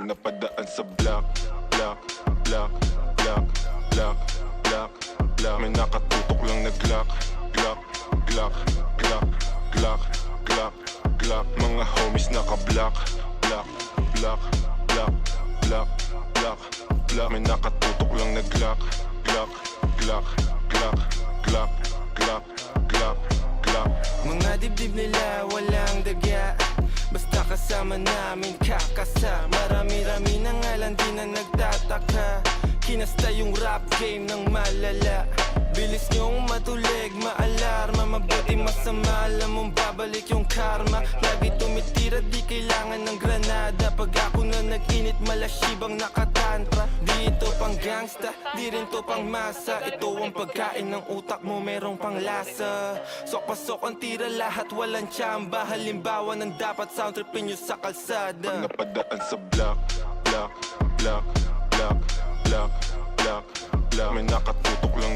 Pag napadaan sa block, block, block, block, block, block, block. May nakatutok lang na Glock, Glock, Glock, Glock, Glock, Glock, Glock. Mga homies naka-block, block, block, block, block, block, block. May nakatutok lang na Glock, Glock, Glock, Glock, Glock, Glock, Glock, Glock. Mga dibdib nila walang daga, basta kasama namin kakasa. Marami-rami na nga lang di na nagtataka. Kinasta yung rap game ng malala. Bilis nyong matulig, maalarma. Mabuti masama, alam mong babalik yung karma. Lagi tumitira, di kailangan ng granada. Pag ako na nag-init, malasibang nakatantra. Di ito pang gangsta, di rin to pang masa. Ito ang pagkain ng utak mo, merong pang lasa. Sok-pasok ang tira, lahat walang tsamba. Halimbawa ng dapat sound tripin nyo sa kalsada. Pag napadaan sa block, block, block, block, block, block, block. May nakatutok lang